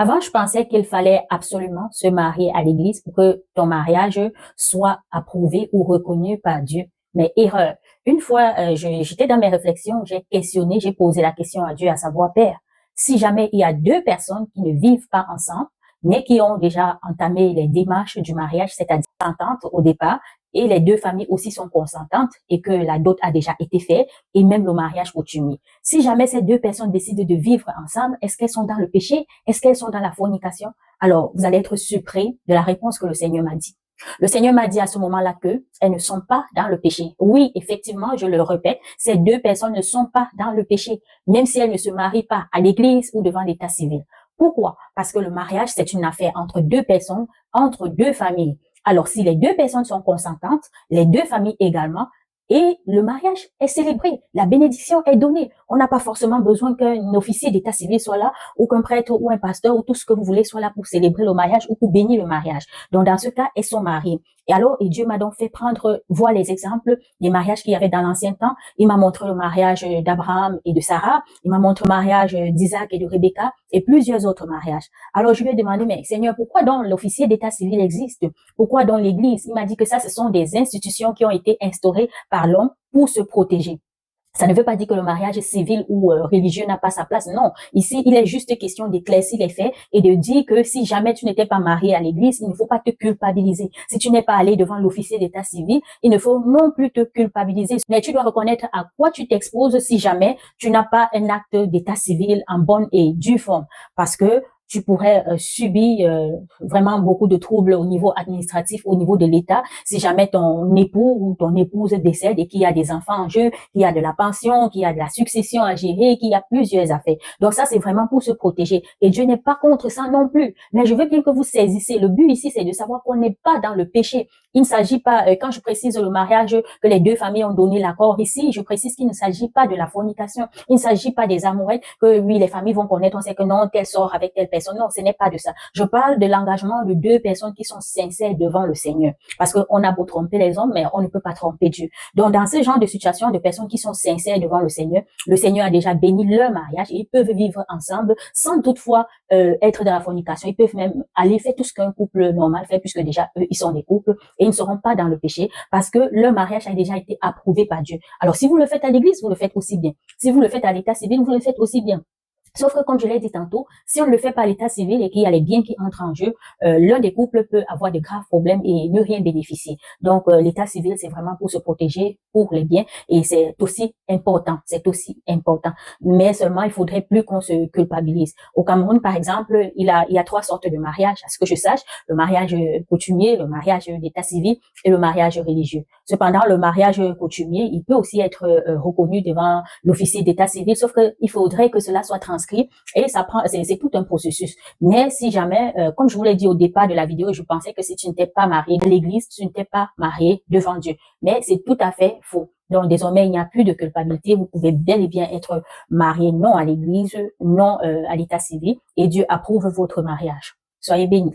Avant, je pensais qu'il fallait absolument se marier à l'église pour que ton mariage soit approuvé ou reconnu par Dieu. Mais erreur. Une fois, j'étais dans mes réflexions, j'ai questionné, j'ai posé la question à Dieu, à savoir, Père, si jamais il y a deux personnes qui ne vivent pas ensemble, mais qui ont déjà entamé les démarches du mariage, c'est-à-dire l'entente au départ, et les deux familles aussi sont consentantes et que la dot a déjà été faite et même le mariage coutumier. Si jamais ces deux personnes décident de vivre ensemble, est-ce qu'elles sont dans le péché? Est-ce qu'elles sont dans la fornication? Alors, vous allez être surpris de la réponse que le Seigneur m'a dit. Le Seigneur m'a dit à ce moment-là que elles ne sont pas dans le péché. Oui, effectivement, je le répète, ces deux personnes ne sont pas dans le péché, même si elles ne se marient pas à l'église ou devant l'état civil. Pourquoi? Parce que le mariage, c'est une affaire entre deux personnes, entre deux familles. Alors, si les deux personnes sont consentantes, les deux familles également, et le mariage est célébré, la bénédiction est donnée. On n'a pas forcément besoin qu'un officier d'état civil soit là, ou qu'un prêtre ou un pasteur ou tout ce que vous voulez soit là pour célébrer le mariage ou pour bénir le mariage. Donc, dans ce cas, elles sont mariées. Et Dieu m'a donc fait voir les exemples des mariages qu'il y avait dans l'ancien temps. Il m'a montré le mariage d'Abraham et de Sarah. Il m'a montré le mariage d'Isaac et de Rebecca et plusieurs autres mariages. Alors, je lui ai demandé, mais Seigneur, pourquoi donc l'officier d'état civil existe? Pourquoi dans l'église? Il m'a dit que ça, ce sont des institutions qui ont été instaurées par l'homme pour se protéger. Ça ne veut pas dire que le mariage civil ou religieux n'a pas sa place. Non. Ici, il est juste question d'éclaircir les faits et de dire que si jamais tu n'étais pas marié à l'église, il ne faut pas te culpabiliser. Si tu n'es pas allé devant l'officier d'état civil, il ne faut non plus te culpabiliser. Mais tu dois reconnaître à quoi tu t'exposes si jamais tu n'as pas un acte d'état civil en bonne et due forme. Parce que tu pourrais subir vraiment beaucoup de troubles au niveau administratif, au niveau de l'État, si jamais ton époux ou ton épouse décède et qu'il y a des enfants en jeu, qu'il y a de la pension, qu'il y a de la succession à gérer, qu'il y a plusieurs affaires. Donc ça, c'est vraiment pour se protéger. Et Dieu n'est pas contre ça non plus. Mais je veux bien que vous saisissez. Le but ici, c'est de savoir qu'on n'est pas dans le péché. Il ne s'agit pas, quand je précise le mariage, que les deux familles ont donné l'accord ici, je précise qu'il ne s'agit pas de la fornication. Il ne s'agit pas des amourettes que oui, les familles vont connaître, on sait que non, tel sort avec telle personne. Non, ce n'est pas de ça. Je parle de l'engagement de deux personnes qui sont sincères devant le Seigneur. Parce qu'on a beau tromper les hommes, mais on ne peut pas tromper Dieu. Donc, dans ce genre de situation, de personnes qui sont sincères devant le Seigneur a déjà béni leur mariage et ils peuvent vivre ensemble sans toutefois être dans la fornication. Ils peuvent même aller faire tout ce qu'un couple normal fait, puisque déjà, eux, ils sont des couples et ils ne seront pas dans le péché parce que leur mariage a déjà été approuvé par Dieu. Alors, si vous le faites à l'église, vous le faites aussi bien. Si vous le faites à l'état civil, vous le faites aussi bien. Sauf que, comme je l'ai dit tantôt, si on ne le fait pas à l'état civil et qu'il y a les biens qui entrent en jeu, l'un des couples peut avoir de graves problèmes et ne rien bénéficier. Donc, l'état civil, c'est vraiment pour se protéger pour les biens et c'est aussi important. C'est aussi important. Mais seulement, il faudrait plus qu'on se culpabilise. Au Cameroun, par exemple, il y a trois sortes de mariages, à ce que je sache. Le mariage coutumier, le mariage d'état civil et le mariage religieux. Cependant, le mariage coutumier, il peut aussi être reconnu devant l'officier d'état civil, sauf qu'il faudrait que cela soit transcrit et ça prend, c'est tout un processus. Mais si jamais, comme je vous l'ai dit au départ de la vidéo, je pensais que si tu n'étais pas marié à l'église, tu n'étais pas marié devant Dieu. Mais c'est tout à fait faux. Donc désormais, il n'y a plus de culpabilité. Vous pouvez bel et bien être marié non à l'église, non à l'état civil, et Dieu approuve votre mariage. Soyez bénis.